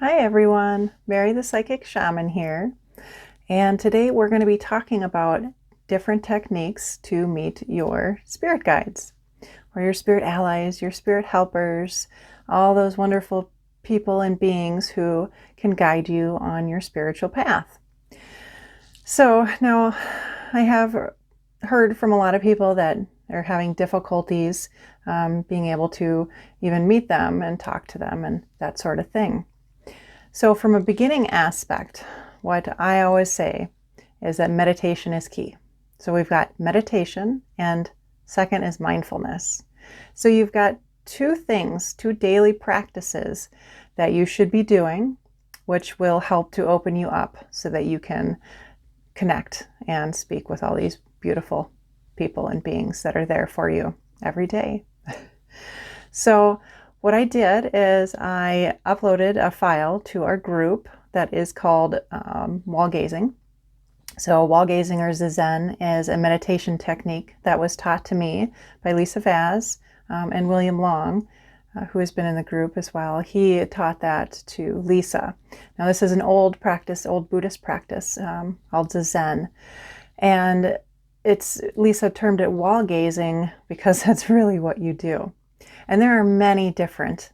Hi everyone, Mary the Psychic Shaman here, and today we're going to be talking about different techniques to meet your spirit guides, or your spirit allies, your spirit helpers, all those wonderful people and beings who can guide you on your spiritual path. So now I have heard from a lot of people that are having difficulties being able to even meet them and talk to them and that sort of thing. So from a beginning aspect, what I always say is that meditation is key. So we've got meditation, and second is mindfulness. So you've got two things, two daily practices that you should be doing, which will help to open you up so that you can connect and speak with all these beautiful people and beings that are there for you every day. So what I did is I uploaded a file to our group that is called wall gazing. So wall gazing, or Zazen, is a meditation technique that was taught to me by Lisa Vaz and William Long, who has been in the group as well. He taught that to Lisa. Now this is an old practice, old Buddhist practice called Zazen. And Lisa termed it wall gazing because that's really what you do. And there are many different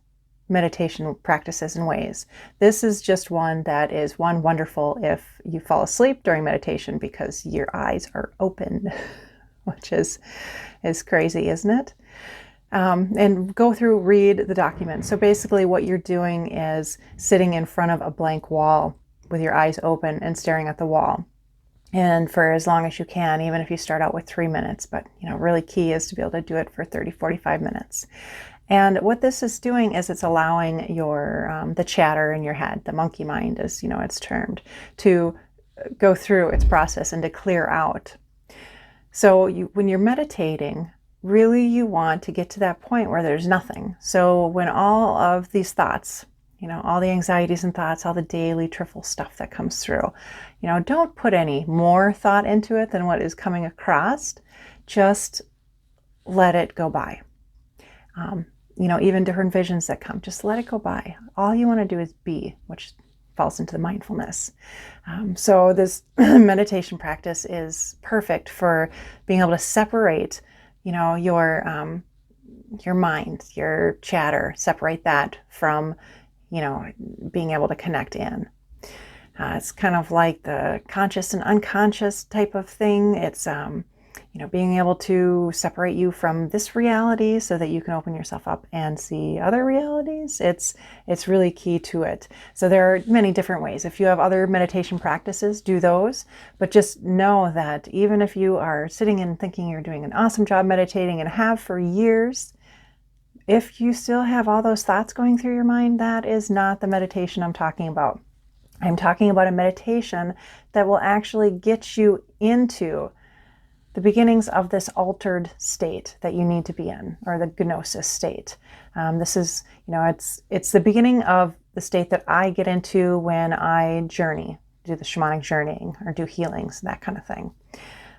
meditation practices and ways. This is just one that is wonderful if you fall asleep during meditation because your eyes are open, which is crazy, isn't it? And go through, read the document. So basically what you're doing is sitting in front of a blank wall with your eyes open and staring at the wall. And for as long as you can, even if you start out with 3 minutes, but really key is to be able to do it for 30, 45 minutes. And what this is doing is it's allowing your the chatter in your head, the monkey mind, as it's termed, to go through its process and to clear out. So when you're meditating, really you want to get to that point where there's nothing. So when all of these thoughts, all the anxieties and thoughts, all the daily trivial stuff that comes through, don't put any more thought into it than what is coming across. Just let it go by. Even different visions that come, just let it go by. All you want to do is be, which falls into the mindfulness. So this meditation practice is perfect for being able to separate, your mind, your chatter, separate that from, being able to connect in. It's kind of like the conscious and unconscious type of thing. It's, being able to separate you from this reality so that you can open yourself up and see other realities. It's really key to it. So there are many different ways. If you have other meditation practices, do those. But just know that even if you are sitting and thinking you're doing an awesome job meditating and have for years, if you still have all those thoughts going through your mind, that is not the meditation I'm talking about. I'm talking about a meditation that will actually get you into the beginnings of this altered state that you need to be in, or the gnosis state. This is, it's the beginning of the state that I get into when I journey, do the shamanic journeying or do healings, that kind of thing.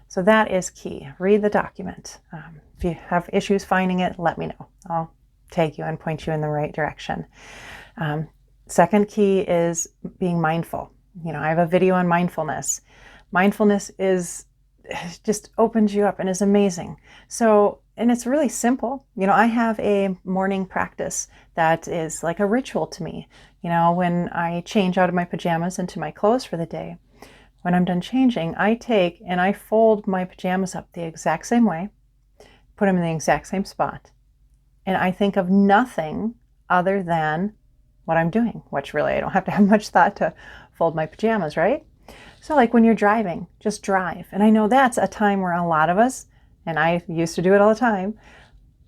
So that is key. Read the document. If you have issues finding it, let me know. I'll take you and point you in the right direction. Second key is being mindful. I have a video on mindfulness. Mindfulness just opens you up and is amazing. So, and it's really simple. I have a morning practice that is like a ritual to me. When I change out of my pajamas into my clothes for the day, when I'm done changing, I take and I fold my pajamas up the exact same way, put them in the exact same spot, and I think of nothing other than what I'm doing, which really I don't have to have much thought to fold my pajamas, right? So like when you're driving, just drive. And I know that's a time where a lot of us, and I used to do it all the time,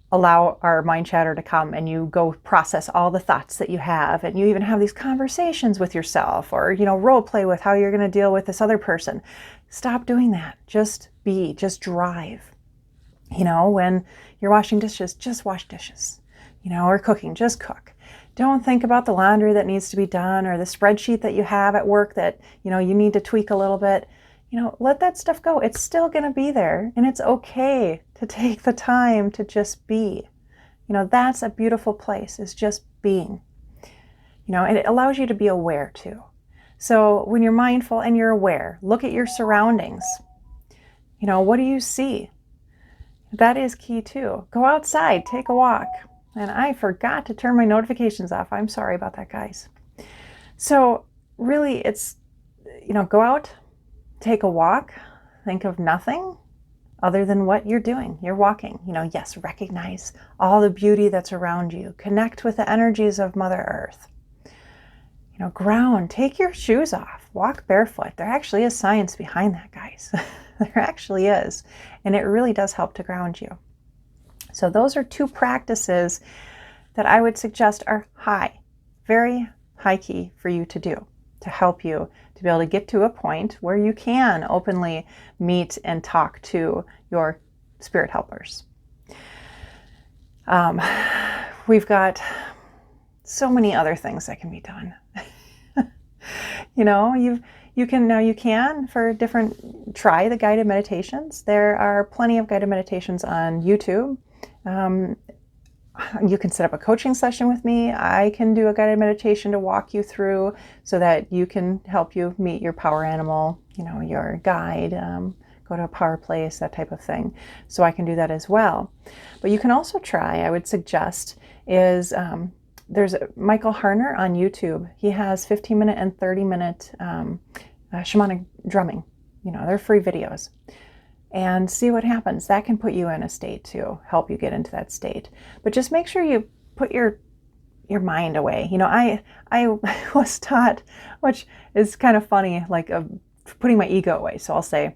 allow our mind chatter to come and you go process all the thoughts that you have, and you even have these conversations with yourself, or role play with how you're going to deal with this other person. Stop doing that. Just be, just drive. When you're washing dishes, just wash dishes. Or cooking, just cook. Don't think about the laundry that needs to be done, or the spreadsheet that you have at work that, you need to tweak a little bit. Let that stuff go. It's still going to be there, and it's okay to take the time to just be. That's a beautiful place, is just being. and it allows you to be aware too. So when you're mindful and you're aware, look at your surroundings. What do you see? That is key too. Go outside, take a walk. And I forgot to turn my notifications off. I'm sorry about that, guys. So really it's, go out, take a walk, think of nothing other than what you're doing. You're walking, yes, recognize all the beauty that's around you. Connect with the energies of Mother Earth. Ground, take your shoes off, walk barefoot. There actually is science behind that, guys. There actually is. And it really does help to ground you. So those are 2 practices that I would suggest are very high key for you to do, to help you to be able to get to a point where you can openly meet and talk to your spirit helpers. We've got so many other things that can be done. You can try the guided meditations. There are plenty of guided meditations on YouTube. You can set up a coaching session with me. I can do a guided meditation to walk you through so that you can help you meet your power animal, your guide, go to a power place, that type of thing. So I can do that as well. But you can also try, I would suggest, is there's Michael Harner on YouTube. He has 15-minute and 30-minute shamanic drumming. They're free videos. And see what happens. That can put you in a state to help you get into that state. But just make sure you put your mind away. I was taught, which is kind of funny, like putting my ego away. So I'll say,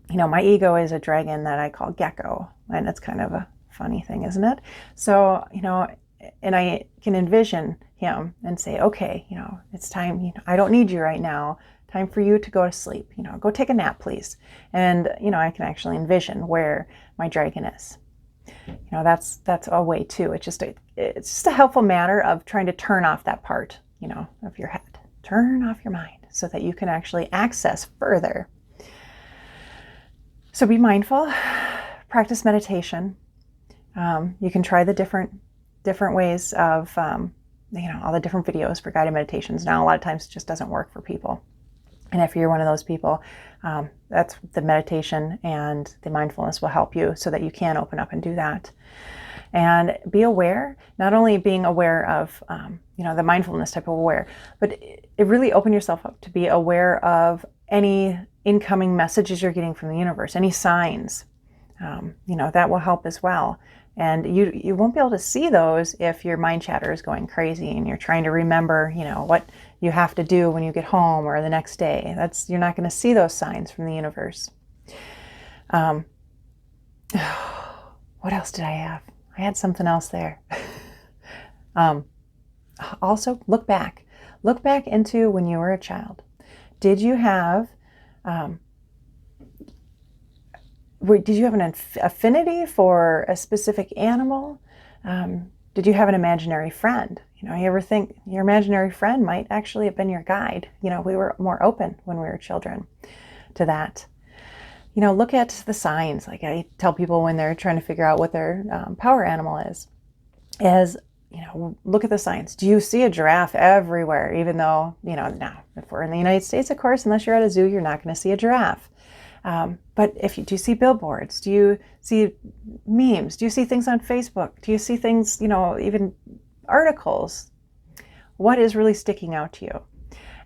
my ego is a dragon that I call Gecko. And it's kind of a funny thing, isn't it? So, and I can envision him and say, okay, it's time, I don't need you right now. Time for you to go to sleep, go take a nap, please. And, I can actually envision where my dragon is. That's a way too. It's just a helpful matter of trying to turn off that part, of your head. Turn off your mind so that you can actually access further. So be mindful, practice meditation. You can try the different ways of, all the different videos for guided meditations. Now, a lot of times it just doesn't work for people. And if you're one of those people, that's the meditation and the mindfulness will help you so that you can open up and do that. And be aware, not only being aware of, the mindfulness type of aware, but it really open yourself up to be aware of any incoming messages you're getting from the universe, any signs, that will help as well. And you won't be able to see those if your mind chatter is going crazy and you're trying to remember, what you have to do when you get home or the next day. You're not going to see those signs from the universe. What else did I have? I had something else there. Also, look back into when you were a child. Did you have an affinity for a specific animal? Did you have an imaginary friend? You ever think your imaginary friend might actually have been your guide? We were more open when we were children to that. Look at the signs. Like I tell people when they're trying to figure out what their power animal is, look at the signs. Do you see a giraffe everywhere? Even though, now if we're in the United States, of course, unless you're at a zoo, you're not going to see a giraffe. But do you see billboards? Do you see memes? Do you see things on Facebook? Do you see things, even articles? What is really sticking out to you?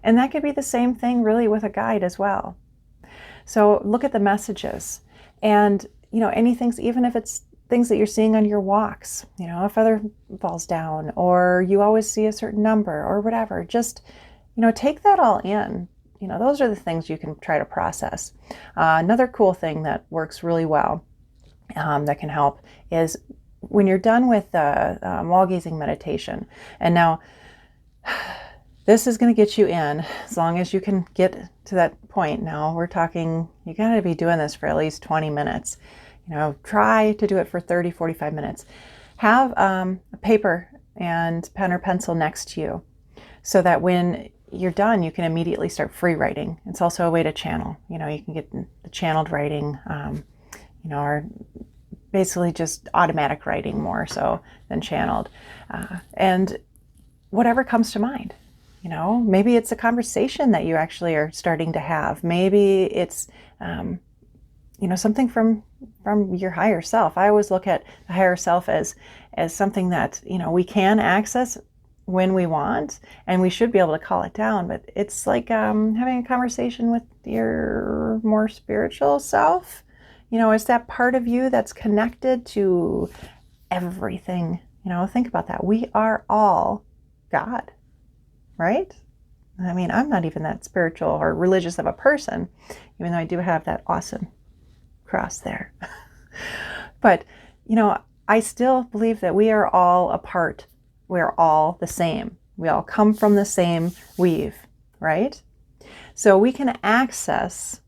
And that could be the same thing really with a guide as well. So look at the messages and, anything, even if it's things that you're seeing on your walks, a feather falls down or you always see a certain number or whatever, just, take that all in. Those are the things you can try to process. Another cool thing that works really well that can help is when you're done with the wall gazing meditation. And now this is going to get you in as long as you can get to that point. Now we're talking, you got to be doing this for at least 20 minutes. Try to do it for 30, 45 minutes. Have a paper and pen or pencil next to you so that when you're done, you can immediately start free writing. It's also a way to channel. You can get the channeled writing, or basically just automatic writing more so than channeled. And whatever comes to mind, You know, maybe it's a conversation that you actually are starting to have. Maybe it's, you know, something from your higher self. I always look at the higher self as something that, you know, we can access when we want, and we should be able to call it down. But it's like having a conversation with your more spiritual self. You know, it's that part of you that's connected to everything. You know, think about that. We are all God, right? I mean, I'm not even that spiritual or religious of a person, even though I do have that awesome cross there. But, you know, I still believe that we are all a part. We're all the same. We all come from the same weave, right? So we can access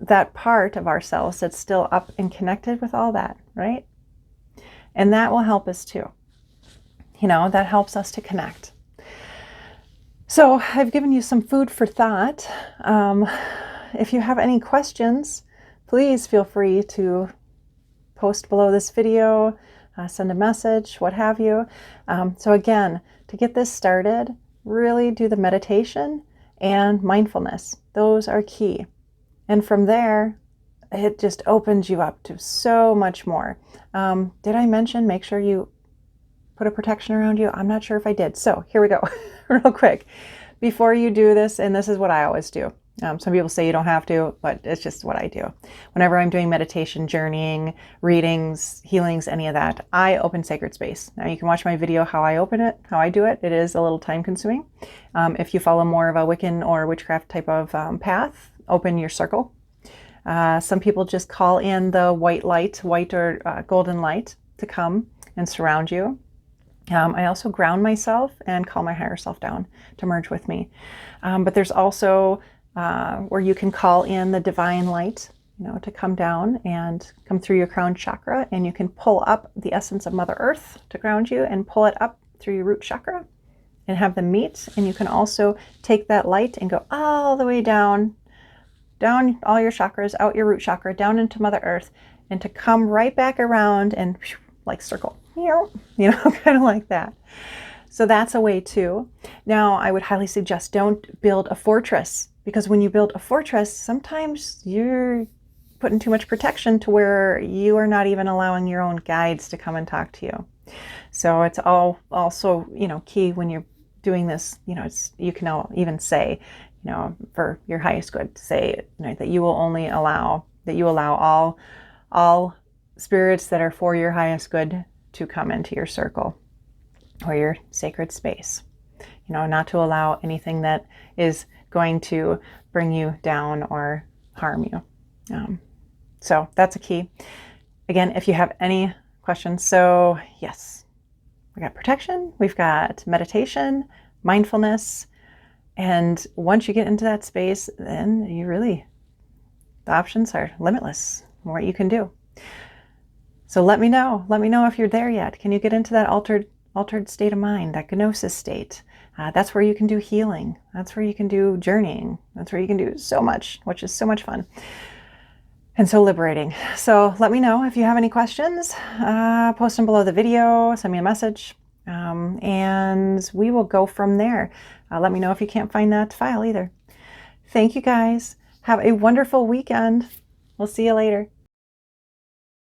that part of ourselves that's still up and connected with all that, right? And that will help us too. You know, that helps us to connect. So I've given you some food for thought. If you have any questions, please feel free to post below this video, send a message, what have you. So again, to get this started, really do the meditation and mindfulness. Those are key. And from there, it just opens you up to so much more. Did I mention make sure you put a protection around you? I'm not sure if I did. So here we go, real quick. Before you do this, and this is what I always do. Some people say you don't have to, but it's just what I do. Whenever I'm doing meditation, journeying, readings, healings, any of that, I open sacred space. Now you can watch my video how I open it, how I do it. It is a little time consuming. If you follow more of a Wiccan or witchcraft type of path, open your circle. Some people just call in the white light, white or golden light to come and surround you. I also ground myself and call my higher self down to merge with me. But there's also where you can call in the divine light, you know, to come down and come through your crown chakra, and you can pull up the essence of Mother Earth to ground you and pull it up through your root chakra and have them meet. And you can also take that light and go all the way down all your chakras, out your root chakra, down into Mother Earth, and to come right back around and like circle, you know, kind of like that. So that's a way too. Now, I would highly suggest don't build a fortress, because when you build a fortress, sometimes you're putting too much protection to where you are not even allowing your own guides to come and talk to you. So it's all also, you know, key when you're doing this, you know, you can even say, you know, for your highest good, say, you know, that you will only allow, that you allow all spirits that are for your highest good to come into your circle or your sacred space. You know, not to allow anything that is going to bring you down or harm you. So that's a key. Again, if you have any questions, so yes, we got protection, we've got meditation, mindfulness, and once you get into that space, then the options are limitless, what you can do. So let me know if you're there yet. Can you get into that altered state of mind, that gnosis state? That's where you can do healing. That's where you can do journeying. That's where you can do so much, which is so much fun and so liberating. So let me know if you have any questions. Post them below the video, send me a message, and we will go from there. Let me know if you can't find that file either. Thank you guys. Have a wonderful weekend. We'll see you later.